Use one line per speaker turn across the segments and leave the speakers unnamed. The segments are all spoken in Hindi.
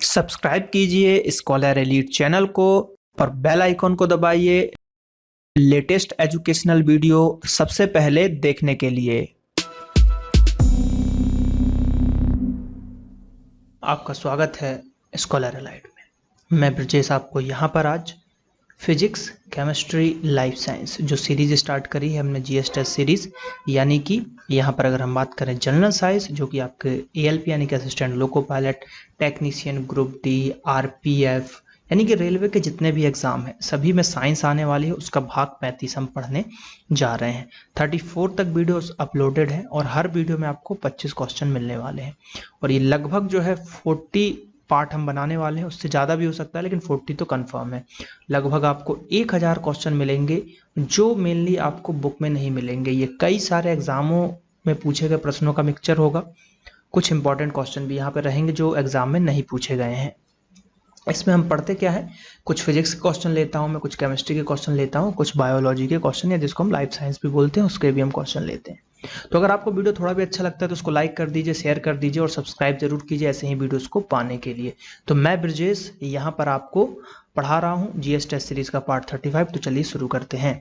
सब्सक्राइब कीजिए स्कॉलर एलीट चैनल को और बेल आइकॉन को दबाइए लेटेस्ट एजुकेशनल वीडियो सबसे पहले देखने के लिए। आपका स्वागत है स्कॉलर एलाइट में। मैं ब्रजेश आपको यहाँ पर आज फिजिक्स, केमिस्ट्री, लाइफ साइंस जो सीरीज स्टार्ट करी है हमने जीएस टेस्ट सीरीज, यानी कि यहाँ पर अगर हम बात करें जनरल साइंस जो कि आपके एएलपी यानी कि assistant loco pilot, technician, group D, RPF यानी कि रेलवे के जितने भी एग्जाम हैं सभी में साइंस आने वाली है। उसका भाग 35 हम पढ़ने जा रहे हैं। 34 तक वीडियोस अपलोडेड है और हर वीडियो में आपको 25 क्वेश्चन मिलने वाले हैं और ये लगभग जो है 40 पार्ट हम बनाने वाले हैं। उससे ज़्यादा भी हो सकता है लेकिन 40 तो कंफर्म है। लगभग आपको 1000 क्वेश्चन मिलेंगे जो मेनली आपको बुक में नहीं मिलेंगे। ये कई सारे एग्जामों में पूछे गए प्रश्नों का मिक्सचर होगा। कुछ इंपॉर्टेंट क्वेश्चन भी यहाँ पे रहेंगे जो एग्जाम में नहीं पूछे गए हैं। इसमें हम पढ़ते क्या है, कुछ फिजिक्स के क्वेश्चन लेता हूँ मैं, कुछ केमिस्ट्री के क्वेश्चन लेता हूँ, कुछ बायोलॉजी के क्वेश्चन या जिसको हम लाइफ साइंस भी बोलते हैं उसके भी हम क्वेश्चन लेते हैं। तो अगर आपको वीडियो थोड़ा भी अच्छा लगता है तो उसको लाइक कर दीजिए, शेयर कर दीजिए और सब्सक्राइब जरूर कीजिए ऐसे ही वीडियोस को पाने के लिए। तो मैं ब्रजेश यहाँ पर आपको पढ़ा रहा हूँ जीएस टेस्ट सीरीज का पार्ट 35। तो चलिए शुरू करते हैं।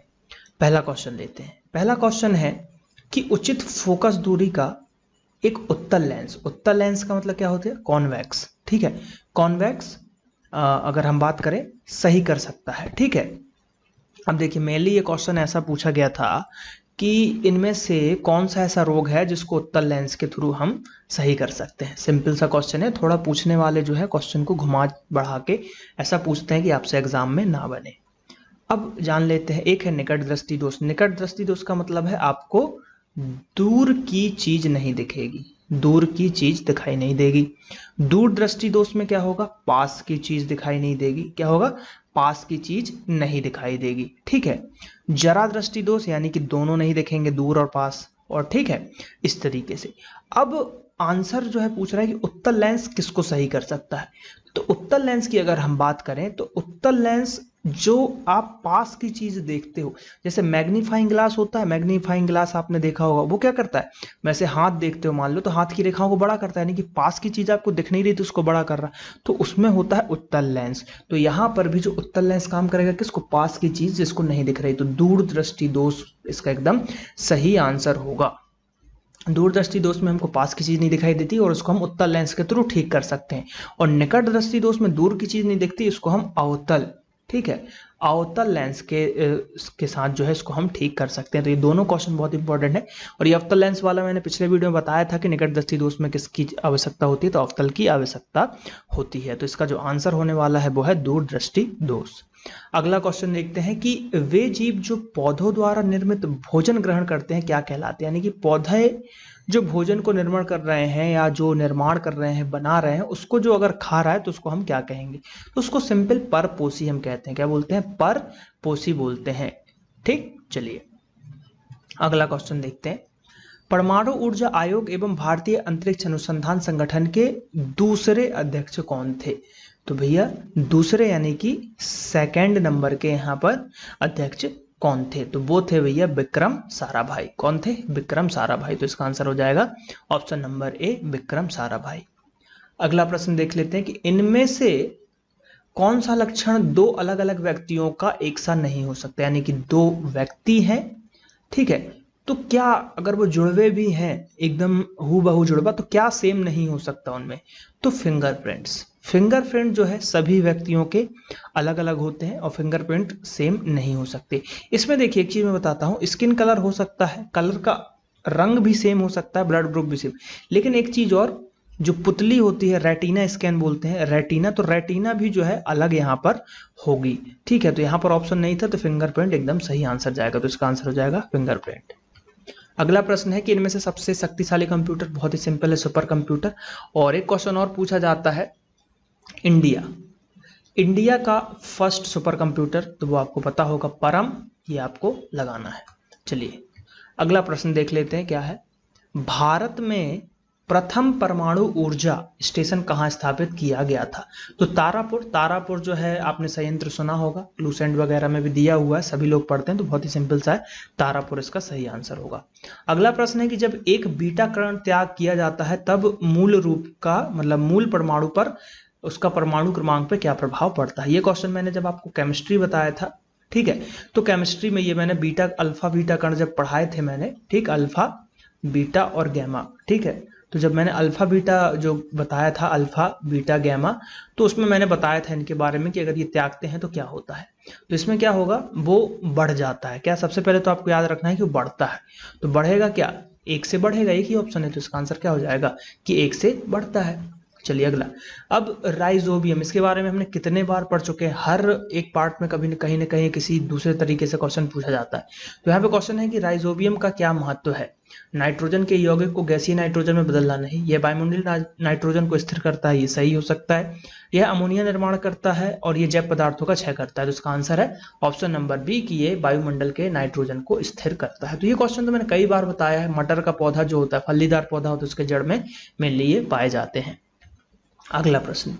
पहला क्वेश्चन लेते हैं। पहला क्वेश्चन है कि उचित फोकस दूरी का एक उत्तल लेंस, उत्तल लेंस का मतलब क्या होता है, कॉन्वेक्स, ठीक है, कॉन्वेक्स अगर हम बात करें सही कर सकता है, ठीक है। अब देखिए मेनली ये क्वेश्चन ऐसा पूछा गया था कि इनमें से कौन सा ऐसा रोग है जिसको उत्तल लेंस के थ्रू हम सही कर सकते हैं। सिंपल सा क्वेश्चन है, थोड़ा पूछने वाले जो है क्वेश्चन को घुमा बढ़ा के ऐसा पूछते हैं कि आपसे एग्जाम में ना बने। अब जान लेते हैं। एक है निकट दृष्टि दोष। निकट दृष्टि दोष का मतलब है आपको दूर की चीज नहीं दिखेगी, दूर की चीज दिखाई नहीं देगी। दूर दृष्टि दोष में क्या होगा, पास की चीज दिखाई नहीं देगी। क्या होगा, पास की चीज नहीं दिखाई देगी, ठीक है। जरा दृष्टि दोष यानी कि दोनों नहीं दिखेंगे, दूर और पास, और ठीक है इस तरीके से। अब आंसर जो है पूछ रहा है कि उत्तल लेंस किसको सही कर सकता है। तो उत्तल लेंस की अगर हम बात करें तो उत्तल लेंस जो आप पास की चीज देखते हो, जैसे मैग्नीफाइंग ग्लास होता है, मैग्नीफाइंग ग्लास आपने देखा होगा, वो क्या करता है, वैसे हाथ देखते हो मान लो तो हाथ की रेखाओं को बड़ा करता है, यानी कि पास की चीज आपको दिख नहीं रही थी उसको बड़ा कर रहा, तो उसमें होता है उत्तल लेंस। तो यहां पर भी जो उत्तल लेंस काम करेगा किसको, पास की चीज जिसको नहीं दिख रही। तो दूर दृष्टि दोष इसका एकदम सही आंसर होगा। दूरदृष्टि दोष में हमको पास की चीज नहीं दिखाई देती और उसको हम उत्तल लेंस के थ्रू ठीक कर सकते हैं। और निकट दृष्टि दोष में दूर की चीज नहीं दिखती, इसको हम अवतल, ठीक है, अवतल लेंस के साथ जो है इसको हम ठीक कर सकते हैं। तो ये दोनों क्वेश्चन बहुत इंपॉर्टेंट है। और ये अवतल लेंस वाला मैंने पिछले वीडियो में बताया था कि निकट दृष्टि दोष में किसकी आवश्यकता होती है, तो अवतल की आवश्यकता होती है। तो इसका जो आंसर होने वाला है वो है दूरदृष्टि दोष। अगला क्वेश्चन देखते हैं कि वे जीव जो पौधों द्वारा निर्मित भोजन ग्रहण करते हैं क्या कहलाते हैं। यानी कि पौधे जो भोजन को निर्माण कर रहे हैं या जो निर्माण कर रहे हैं, बना रहे हैं, उसको जो अगर खा रहा है तो उसको हम क्या कहेंगे, तो उसको सिंपल परपोषी हम कहते हैं। क्या बोलते हैं, परपोषी बोलते हैं, ठीक। चलिए अगला क्वेश्चन देखते हैं। परमाणु ऊर्जा आयोग एवं भारतीय अंतरिक्ष अनुसंधान संगठन के दूसरे अध्यक्ष कौन थे। तो भैया दूसरे यानी कि सेकंड नंबर के यहाँ पर अध्यक्ष कौन थे, तो वो थे भैया विक्रम साराभाई। कौन थे, विक्रम साराभाई। तो इसका आंसर हो जाएगा option number A, Vikram Sarabhai. अगला प्रश्न देख लेते हैं कि इनमें से कौन सा लक्षण दो अलग अलग व्यक्तियों का एक सा नहीं हो सकता। यानी कि दो व्यक्ति हैं, ठीक है, तो क्या अगर वो जुड़वे भी हैं एकदम हूबहू जुड़वा, तो क्या सेम नहीं हो सकता उनमें, तो फिंगरप्रिंट्स। फिंगरप्रिंट जो है सभी व्यक्तियों के अलग अलग होते हैं और फिंगरप्रिंट सेम नहीं हो सकते। इसमें देखिए एक चीज मैं बताता हूँ, स्किन कलर हो सकता है, कलर का रंग भी सेम हो सकता है, ब्लड ग्रुप भी सेम, लेकिन एक चीज और, जो पुतली होती है रेटिना स्कैन बोलते हैं, रेटिना, तो रेटिना भी जो है अलग यहाँ पर होगी, ठीक है। तो यहाँ पर ऑप्शन नहीं था तो फिंगरप्रिंट एकदम सही आंसर जाएगा। तो इसका आंसर हो जाएगा फिंगरप्रिंट। अगला प्रश्न है कि इनमें से सबसे शक्तिशाली कंप्यूटर, बहुत ही सिंपल है, सुपर कंप्यूटर। और एक क्वेश्चन और पूछा जाता है, इंडिया का फर्स्ट सुपर कंप्यूटर, तो वो आपको पता होगा परम, ये आपको लगाना है। चलिए अगला प्रश्न देख लेते हैं क्या है। भारत में प्रथम परमाणु ऊर्जा स्टेशन कहाँ स्थापित किया गया था। तो तारापुर। तारापुर जो है आपने संयंत्र सुना होगा, लूसेंट वगैरह में भी दिया हुआ है, सभी लोग पढ़ते हैं, तो बहुत ही सिंपल सा है, तारापुर इसका सही आंसर होगा। अगला प्रश्न है कि जब एक बीटा कण त्याग किया जाता है तब मूल रूप का मतलब मूल परमाणु पर उसका परमाणु क्रमांक पे क्या प्रभाव पड़ता है। ये क्वेश्चन मैंने जब आपको केमिस्ट्री बताया था, ठीक है, तो केमिस्ट्री में ये मैंने बीटा अल्फा बीटा कण जब पढ़ाए थे मैंने, ठीक, अल्फा बीटा और गैमा, ठीक है, तो जब मैंने अल्फा बीटा जो बताया था, अल्फा बीटा गैमा, तो उसमें मैंने बताया था इनके बारे में कि अगर ये त्यागते हैं तो क्या होता है। तो इसमें क्या होगा, वो बढ़ जाता है। क्या, सबसे पहले तो आपको याद रखना है कि वो बढ़ता है। तो बढ़ेगा क्या, 1 से बढ़ेगा, एक ही ऑप्शन है, तो इसका आंसर क्या हो जाएगा कि 1 से बढ़ता है। चलिए अगला, अब राइजोबियम, इसके बारे में हमने कितने बार पढ़ चुके हैं, हर एक पार्ट में कभी न कहीं किसी दूसरे तरीके से क्वेश्चन पूछा जाता है। तो यहाँ पे क्वेश्चन है कि राइजोबियम का क्या महत्व है। नाइट्रोजन के यौगिक को गैसीय नाइट्रोजन में बदलना नहीं, यह वायुमंडलीय नाइट्रोजन को स्थिर करता है, ये सही हो सकता है। यह अमोनिया निर्माण करता है और ये जैव पदार्थों का क्षय करता है। तो इसका आंसर है ऑप्शन नंबर बी कि ये वायुमंडल के नाइट्रोजन को स्थिर करता है। तो ये क्वेश्चन तो मैंने कई बार बताया है। मटर का पौधा जो होता है, फलीदार पौधा होता है, उसके जड़ में मेनली ये पाए जाते हैं। अगला प्रश्न,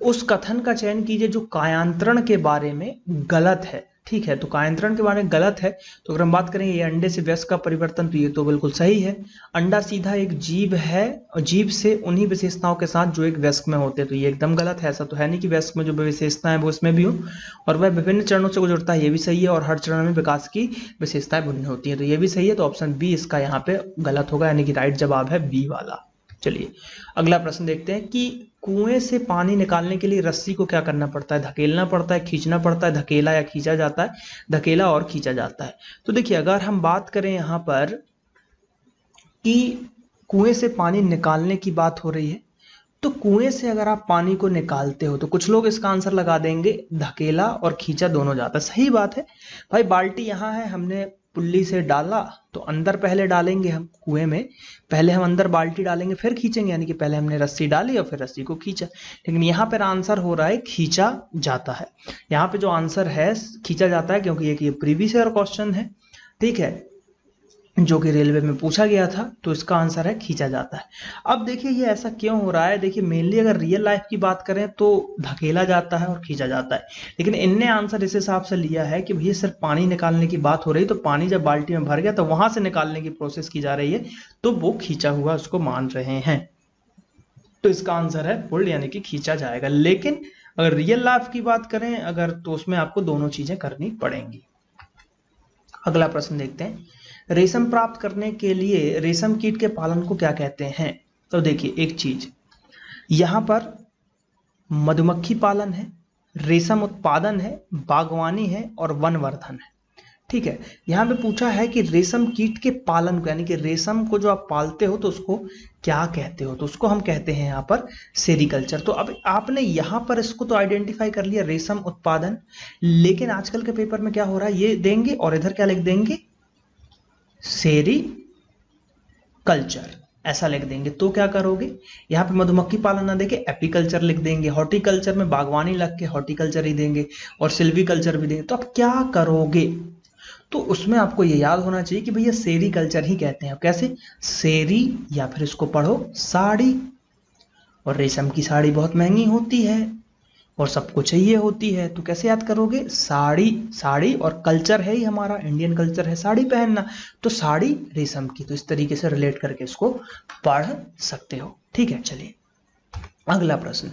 उस कथन का चयन कीजिए जो कायांतरण के बारे में गलत है। ठीक है, तो कायांतरण के बारे में गलत है, तो अगर हम बात करें ये अंडे से वयस्क का परिवर्तन, तो ये तो बिल्कुल सही है। अंडा सीधा एक जीव है और जीव से उन्हीं विशेषताओं के साथ जो एक वयस्क में होते हैं, तो ये एकदम गलत है। ऐसा तो है नहीं कि वयस्क में जो विशेषताएं हैं वो इसमें भी हो, और वह विभिन्न चरणों से गुजरता है, ये भी सही है, और हर चरण में विकास की विशेषताएं भिन्न होती है, तो ये भी सही है। तो ऑप्शन बी इसका यहाँ पे गलत होगा, यानी कि राइट जवाब है बी वाला। चलिए अगला प्रश्न देखते हैं कि कुएं से पानी निकालने के लिए रस्सी को क्या करना पड़ता है, धकेलना पड़ता है, खींचना पड़ता है, धकेला या खींचा जाता है, धकेला और खींचा जाता है। तो देखिए अगर हम बात करें यहाँ पर कि कुएं से पानी निकालने की बात हो रही है, तो कुएं से अगर आप पानी को निकालते हो तो कुछ लोग इसका आंसर लगा देंगे धकेला और खींचा दोनों जाता है। सही बात है भाई, बाल्टी यहाँ है, हमने पुल्ली से डाला तो अंदर पहले डालेंगे हम कुएं में, पहले हम अंदर बाल्टी डालेंगे फिर खींचेंगे, यानी कि पहले हमने रस्सी डाली और फिर रस्सी को खींचा। लेकिन यहाँ पर आंसर हो रहा है खींचा जाता है। यहाँ पे जो आंसर है खींचा जाता है, क्योंकि ये प्रीवियस ईयर क्वेश्चन है, ठीक है, जो कि रेलवे में पूछा गया था, तो इसका आंसर है खींचा जाता है। अब देखिए ये ऐसा क्यों हो रहा है, देखिए मेनली अगर रियल लाइफ की बात करें तो धकेला जाता है और खींचा जाता है, लेकिन इनने आंसर इस हिसाब से लिया है कि भैया सिर्फ पानी निकालने की बात हो रही, तो पानी जब बाल्टी में भर गया तो वहां से निकालने की प्रोसेस की जा रही है, तो वो खींचा हुआ उसको मान रहे हैं। तो इसका आंसर है पुल्ड, यानी कि खींचा जाएगा। लेकिन अगर रियल लाइफ की बात करें अगर, तो उसमें आपको दोनों चीजें करनी पड़ेंगी। अगला प्रश्न देखते हैं, रेशम प्राप्त करने के लिए रेशम कीट के पालन को क्या कहते हैं। तो देखिए एक चीज, यहां पर मधुमक्खी पालन है, रेशम उत्पादन है, बागवानी है और वनवर्धन है। ठीक है, यहां पे पूछा है कि रेशम कीट के पालन को, यानी कि रेशम को जो आप पालते हो तो उसको क्या कहते हो, तो उसको हम कहते हैं यहाँ पर सेरीकल्चर। तो अब आपने यहाँ पर इसको तो आइडेंटिफाई कर लिया, रेशम उत्पादन, लेकिन आजकल के पेपर में क्या हो रहा है, ये देंगे और इधर क्या लिख देंगे, सेरी कल्चर, ऐसा लिख देंगे। तो क्या करोगे, यहाँ पे मधुमक्खी पालन ना देके एपीकल्चर लिख देंगे, हॉर्टिकल्चर में बागवानी लग के हॉर्टिकल्चर ही देंगे, और सिल्वीकल्चर भी देंगे। तो आप क्या करोगे, तो उसमें आपको ये याद होना चाहिए कि भैया सेरी कल्चर ही कहते हैं। कैसे, सेरी, या फिर इसको पढ़ो साड़ी, और रेशम की साड़ी बहुत महंगी होती है और सबको चाहिए होती है, तो कैसे याद करोगे, साड़ी, साड़ी, और कल्चर है ही हमारा इंडियन कल्चर है साड़ी पहनना, तो साड़ी रेशम की, तो इस तरीके से रिलेट करके इसको पढ़ सकते हो। ठीक है, चलिए अगला प्रश्न,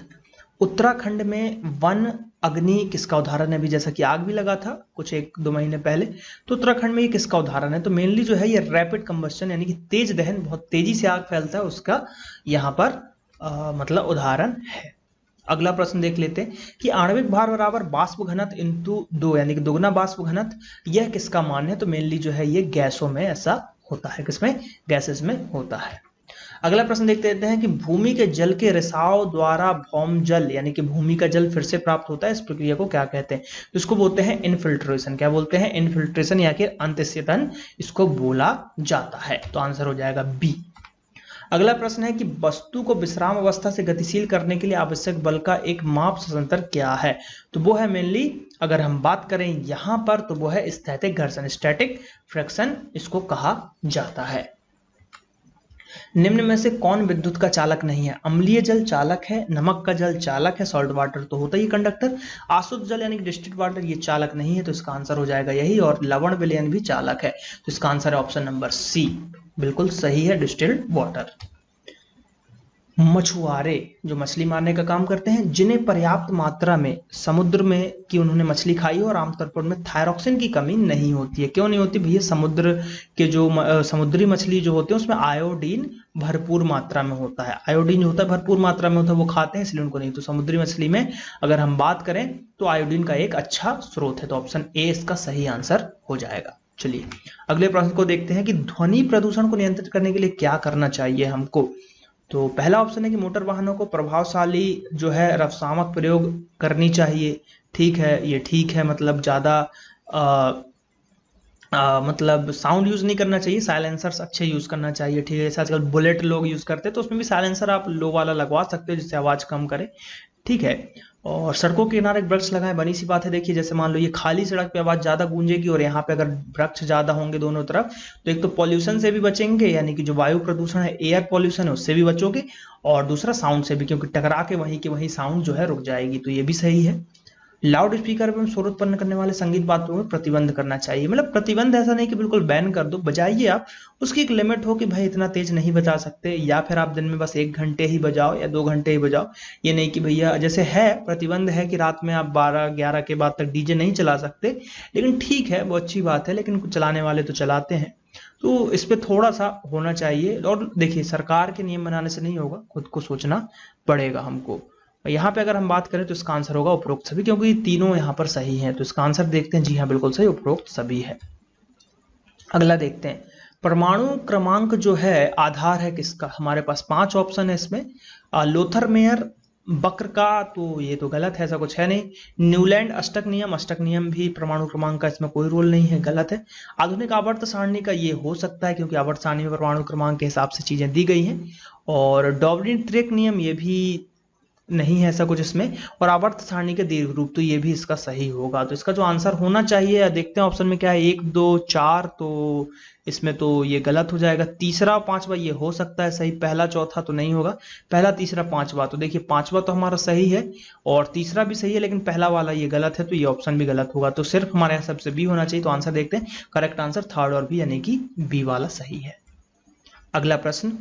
उत्तराखंड में वन अग्नि किसका उदाहरण है। भी जैसा कि आग भी लगा था कुछ 1-2 महीने पहले, तो उत्तराखंड में ये किसका उदाहरण है, तो मेनली जो है ये रैपिड कंबस्टन, यानी कि तेज दहन, बहुत तेजी से आग फैलता है, उसका यहाँ पर मतलब उदाहरण है। अगला प्रश्न देख लेते हैं कि आणविक भार बराबर बाष्प घनत्व इंटू 2, यानी कि दोगुना बाष्प घनत्व, यह किसका मान है, तो मेनली जो है ये गैसों में ऐसा होता है, किसमें, गैसेस में होता है। अगला प्रश्न देखते हैं कि भूमि के जल के रिसाव द्वारा भौम जल, यानी कि भूमि का जल फिर से प्राप्त होता है, इस प्रक्रिया को क्या कहते हैं, तो इसको बोलते हैं इनफिल्ट्रेशन। क्या बोलते हैं, इनफिल्ट्रेशन, या कि अंतस्यतन इसको बोला जाता है। तो आंसर हो जाएगा बी। अगला प्रश्न है कि वस्तु को विश्राम अवस्था से गतिशील करने के लिए आवश्यक बल का एक माप स्वतंत्र क्या है, तो वो है मेनली, अगर हम बात करें यहां पर, तो वो है स्थैतिक घर्षण, स्टैटिक फ्रिक्शन इसको कहा जाता है। निम्न में से कौन विद्युत का चालक नहीं है, अम्लीय जल चालक है, नमक का जल चालक है, सॉल्ट वाटर तो होता ही कंडक्टर, आशुद्ध जल यानी कि डिस्टिल्ड वाटर ये चालक नहीं है, तो इसका आंसर हो जाएगा यही, और लवण विलयन भी चालक है, तो इसका आंसर है ऑप्शन नंबर सी, बिल्कुल सही है, डिस्टिल्ड वाटर। मछुआरे जो मछली मारने का काम करते हैं, जिन्हें पर्याप्त मात्रा में समुद्र में की उन्होंने मछली खाई हो और आमतौर पर उनमें थायरॉक्सिन की कमी नहीं होती है। क्यों नहीं होती भैया? समुद्र के जो समुद्री मछली जो होते हैं उसमें आयोडीन भरपूर मात्रा में होता है। आयोडीन जो होता है भरपूर मात्रा में होता है, वो खाते हैं इसलिए उनको नहीं। तो समुद्री मछली में अगर हम बात करें तो आयोडीन का एक अच्छा स्रोत है, तो ऑप्शन ए इसका सही आंसर हो जाएगा। चलिए अगले प्रश्न को देखते हैं कि ध्वनि प्रदूषण को नियंत्रित करने के लिए क्या करना चाहिए हमको। तो पहला ऑप्शन है कि मोटर वाहनों को प्रभावशाली जो है रसायनक प्रयोग करनी चाहिए। ठीक है, ये ठीक है, मतलब ज़्यादा मतलब साउंड यूज़ नहीं करना चाहिए, साइलेंसर्स अच्छे यूज़ करना चाहिए। ठीक है, जैसे आजकल बुलेट लोग यूज़ करते हैं तो उसमें भी साइलेंसर आप लो वाला लगवा सकते हो जिससे आवाज़ कम करे। ठीक है, और सड़कों के किनारे वृक्ष लगाएं, बनी सी बात है। देखिए जैसे मान लो ये खाली सड़क पे आवाज़ ज़्यादा गूंजेगी और यहाँ पे अगर वृक्ष ज़्यादा होंगे दोनों तरफ तो एक तो पॉल्यूशन से भी बचेंगे, यानी कि जो वायु प्रदूषण है, एयर पॉल्यूशन है, उससे भी बचोगे, और दूसरा साउंड से भी, क्योंकि टकरा के वहीं की वहीं साउंड जो है रुक जाएगी। तो ये भी सही है। लाउड स्पीकर में शोर उत्पन्न करने वाले संगीत वाद्यों में प्रतिबंध करना चाहिए। मतलब प्रतिबंध ऐसा नहीं कि बिल्कुल बैन कर दो, बजाइए आप, उसकी एक लिमिट हो कि भाई इतना तेज नहीं बजा सकते, या फिर आप दिन में बस 1 घंटे ही बजाओ या 2 घंटे ही बजाओ। ये नहीं कि भैया, जैसे है प्रतिबंध है कि रात में आप 12-11 के बाद तक डीजे नहीं चला सकते, लेकिन ठीक है, वो अच्छी बात है, लेकिन कुछ चलाने वाले तो चलाते हैं, तो इस पर थोड़ा सा होना चाहिए। और देखिए सरकार के नियम बनाने से नहीं होगा, खुद को सोचना पड़ेगा हमको। यहाँ पे अगर हम बात करें तो इसका आंसर होगा उपरोक्त सभी, क्योंकि तीनों यहाँ पर सही हैं। तो इसका आंसर देखते हैं, जी हाँ बिल्कुल सही, उपरोक्त सभी है। अगला देखते हैं, परमाणु क्रमांक जो है आधार है किसका। हमारे पास 5 ऑप्शन है इसमें। लोथरमेयर वक्र का, तो ये तो गलत है, ऐसा कुछ है नहीं। न्यूलैंड अष्टक नियम भी परमाणु क्रमांक का इसमें कोई रोल नहीं है, गलत है। आधुनिक आवर्त सारणी का ये हो सकता है, क्योंकि आवर्त सारणी में परमाणु क्रमांक के हिसाब से चीजें दी गई हैं। और डॉबलिन-ट्रेक नियम ये भी नहीं है ऐसा कुछ इसमें। और आवर्त सारणी के दीर्घ रूप, तो ये भी इसका सही होगा। तो इसका जो आंसर होना चाहिए, देखते हैं ऑप्शन में क्या है, 1, 2, 4, तो इसमें तो ये गलत हो जाएगा। तीसरा 5वां ये हो सकता है सही, पहला चौथा तो नहीं होगा। पहला तीसरा 5वां, तो देखिए 5वां तो हमारा सही है और तीसरा भी सही है, लेकिन पहला वाला ये गलत है, तो ये ऑप्शन भी गलत होगा। तो सिर्फ हमारे यहाँ सबसे बी होना चाहिए। तो आंसर देखते हैं, करेक्ट आंसर थर्ड और बी, यानी कि बी वाला सही है। अगला प्रश्न,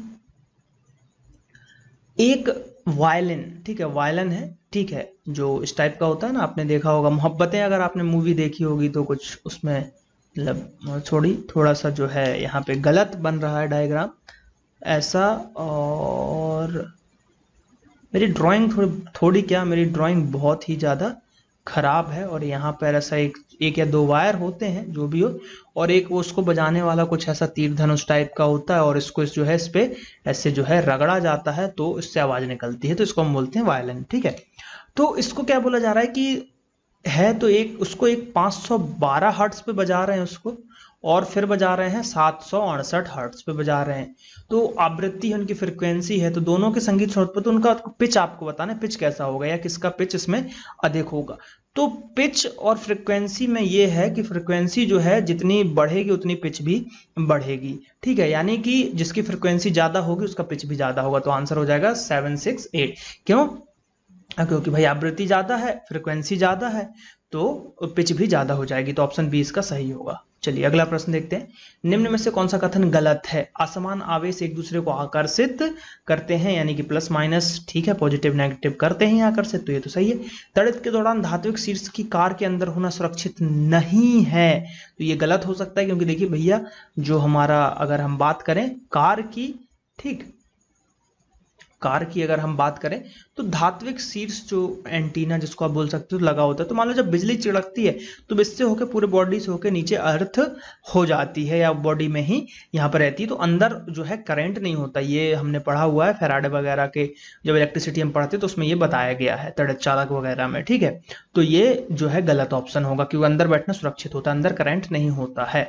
एक वायलिन, ठीक है, वायलिन है, ठीक है, जो इस टाइप का होता है ना, आपने देखा होगा मोहब्बतें, अगर आपने मूवी देखी होगी तो कुछ उसमें मतलब थोड़ा सा जो है यहाँ पे गलत बन रहा है डायग्राम ऐसा। और मेरी ड्राइंग मेरी ड्राइंग बहुत ही ज़्यादा खराब है, और यहाँ पर ऐसा एक या 2 वायर होते हैं जो भी हो, और एक वो उसको बजाने वाला कुछ ऐसा तीर धनुष टाइप का होता है, और इसको जो है इस पे ऐसे जो है रगड़ा जाता है तो इससे आवाज निकलती है, तो इसको हम बोलते हैं वायलिन। ठीक है, तो इसको क्या बोला जा रहा है कि है तो उसको 512 हर्ट्ज पे बजा रहे हैं उसको, और फिर बजा रहे हैं 768 हर्ट्ज पे बजा रहे हैं। तो आवृत्ति है, उनकी फ्रिक्वेंसी है, तो दोनों के संगीत स्रोत पर, तो उनका पिच आपको बताना है, पिच कैसा होगा या किसका पिच इसमें अधिक होगा। तो पिच और फ्रिक्वेंसी में ये है कि फ्रिक्वेंसी जो है जितनी बढ़ेगी उतनी पिच भी बढ़ेगी। ठीक है, यानी कि जिसकी फ्रिक्वेंसी ज्यादा होगी उसका पिच भी ज्यादा होगा। तो आंसर हो जाएगा 768। क्यों? क्योंकि भाई आवृत्ति ज्यादा है, फ्रिक्वेंसी ज्यादा है, तो पिच भी ज्यादा हो जाएगी। तो ऑप्शन बी इसका सही होगा। चलिए अगला प्रश्न देखते हैं, निम्न में से कौन सा कथन गलत है। असमान आवेश एक दूसरे को आकर्षित करते हैं, यानी कि प्लस माइनस, ठीक है, पॉजिटिव नेगेटिव करते हैं आकर्षित, तो ये तो सही है। तड़ित के दौरान धात्विक शीर्ष की कार के अंदर होना सुरक्षित नहीं है, तो ये गलत हो सकता है, क्योंकि देखिए भैया जो हमारा, अगर हम बात करें कार की, ठीक, कार की अगर हम बात करें तो धात्विक शीर्ष जो एंटीना जिसको आप बोल सकते हो लगा होता है, तो मान लो जब बिजली चिड़कती है तो इससे होकर पूरे बॉडी से होकर नीचे अर्थ हो जाती है, या बॉडी में ही यहाँ पर रहती है, तो अंदर जो है करंट नहीं होता। ये हमने पढ़ा हुआ है फैराडे वगैरह के, जब इलेक्ट्रिसिटी हम पढ़ते हैं तो उसमें ये बताया गया है तड़ित चालक वगैरह में। ठीक है, तो ये जो है गलत ऑप्शन होगा, क्योंकि अंदर बैठना सुरक्षित होता है, अंदर करंट नहीं होता है।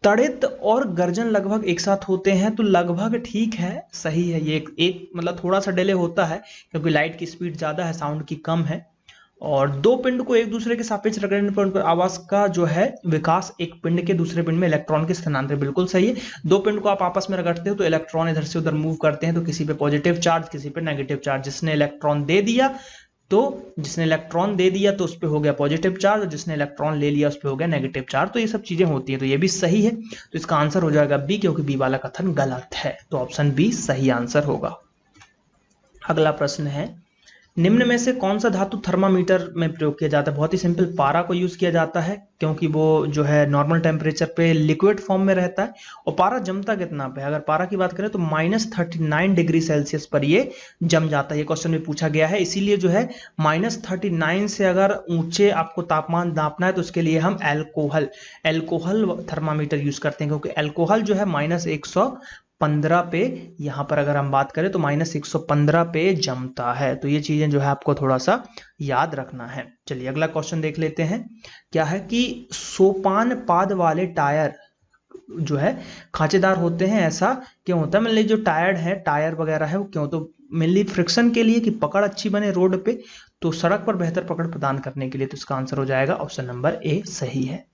तड़ित और गर्जन लगभग एक साथ होते हैं, तो लगभग ठीक है, सही है। ये एक मतलब थोड़ा सा डिले होता है, क्योंकि लाइट की स्पीड ज्यादा है, साउंड की कम है। और 2 पिंड को एक दूसरे के सापेक्ष रगड़ने पर उनपर आवाज का जो है विकास एक पिंड के दूसरे पिंड में इलेक्ट्रॉन के स्थानांतरण, बिल्कुल सही है। 2 पिंड को आप आपस में रगड़ते हो तो इलेक्ट्रॉन इधर से उधर मूव करते हैं, तो किसी पे पॉजिटिव चार्ज, किसी पे नेगेटिव चार्ज। जिसने इलेक्ट्रॉन दे दिया तो उस पर हो गया पॉजिटिव चार्ज, और जिसने इलेक्ट्रॉन ले लिया उस पर हो गया नेगेटिव चार्ज। तो ये सब चीजें होती है, तो ये भी सही है। तो इसका आंसर हो जाएगा बी, क्योंकि बी वाला कथन गलत है। तो ऑप्शन बी सही आंसर होगा। अगला प्रश्न है, निम्न में से कौन सा धातु थर्मामीटर में प्रयोग किया जाता है? बहुत ही सिंपल, पारा को यूज किया जाता है क्योंकि वो जो है नॉर्मल टेम्परेचर पे लिक्विड फॉर्म में रहता है। और पारा जमता कितना पे? अगर पारा की बात करें तो -39 डिग्री सेल्सियस पर ये जम जाता है। ये क्वेश्चन में पूछा गया है, इसीलिए जो है -39 से अगर ऊंचे आपको तापमान नापना है तो उसके लिए हम एल्कोहल थर्मामीटर यूज करते हैं, क्योंकि एल्कोहल जो है -115 पे, यहां पर अगर हम बात करें तो -115 पे जमता है। तो ये चीजें जो है आपको थोड़ा सा याद रखना है। चलिए अगला क्वेश्चन देख लेते हैं। क्या है कि सोपान पाद वाले टायर जो है खांचेदार होते हैं, ऐसा क्यों होता है? मतलब जो टायर वगैरह है वो क्यों? तो मेनली फ्रिक्शन के लिए, कि पकड़ अच्छी बने रोड पे, तो सड़क पर बेहतर पकड़ प्रदान करने के लिए। तो इसका आंसर हो जाएगा ऑप्शन नंबर ए सही है।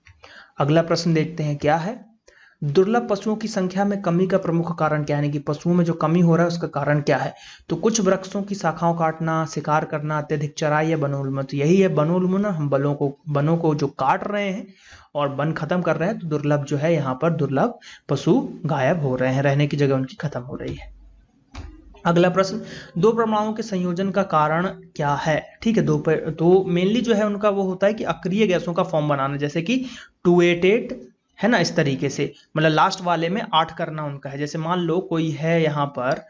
अगला प्रश्न देखते हैं, क्या है? दुर्लभ पशुओं की संख्या में कमी का प्रमुख कारण क्या है? यानी कि पशुओं में जो कमी हो रहा है उसका कारण क्या है? तो कुछ वृक्षों की शाखाओं काटना, शिकार करना, अत्यधिक चराई या वनोन्मूलन। तो यही है वनोन्मूलन। हम वनों को जो काट रहे हैं और वन खत्म कर रहे हैं, तो दुर्लभ जो है यहाँ पर दुर्लभ पशु गायब हो रहे हैं, रहने की जगह उनकी खत्म हो रही है। अगला प्रश्न, दो परमाणुओं के संयोजन का कारण क्या है? ठीक है, तो मेनली जो है उनका वो होता है कि अक्रिय गैसों का फॉर्म बनाना, जैसे कि 288 है ना, इस तरीके से। मतलब लास्ट वाले में 8 करना उनका है। जैसे मान लो कोई है यहाँ पर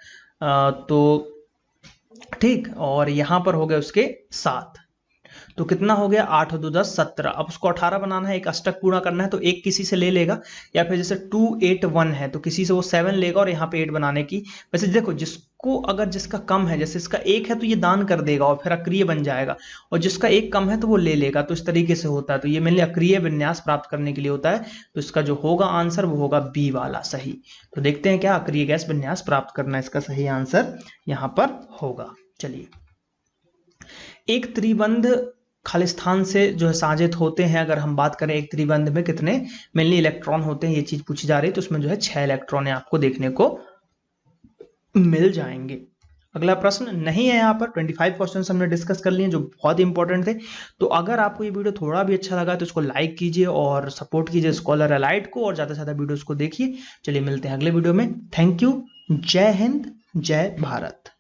तो ठीक, और यहाँ पर हो गए उसके 7, तो कितना हो गया? 8 और 2 10 17। अब उसको 18 बनाना है, एक अष्टक पूरा करना है, तो एक किसी से ले लेगा, या फिर जैसे 281 है तो किसी से वो 7 लेगा और यहाँ पे 8 बनाने की। वैसे देखो, जिसका कम है, जैसे इसका 1 है तो ये दान कर देगा और फिर अक्रिय बन जाएगा, और जिसका 1 कम है तो वो ले लेगा। तो इस तरीके से होता है। तो ये मेनली अक्रिय विन्यास प्राप्त करने के लिए होता है। तो इसका जो होगा आंसर वो होगा बी वाला सही। तो देखते हैं क्या अक्रिय गैस विन्यास प्राप्त करना है, इसका सही आंसर यहाँ पर होगा। चलिए, एक त्रिबंध खालिस्तान से जो है साजित होते हैं। अगर हम बात करें एक त्रिबंध में कितने मेनली इलेक्ट्रॉन होते हैं, ये चीज पूछी जा रही है, तो उसमें जो है 6 इलेक्ट्रॉन आपको देखने को मिल जाएंगे। अगला प्रश्न नहीं है, यहाँ पर 25 क्वेश्चन हमने डिस्कस कर लिए जो बहुत इंपॉर्टेंट थे। तो अगर आपको ये वीडियो थोड़ा भी अच्छा लगा तो इसको लाइक कीजिए और सपोर्ट कीजिए स्कॉलर एलाइट को, और ज्यादा से ज्यादा वीडियोस को देखिए। चलिए मिलते हैं अगले वीडियो में। Thank you. जय हिंद, जय भारत।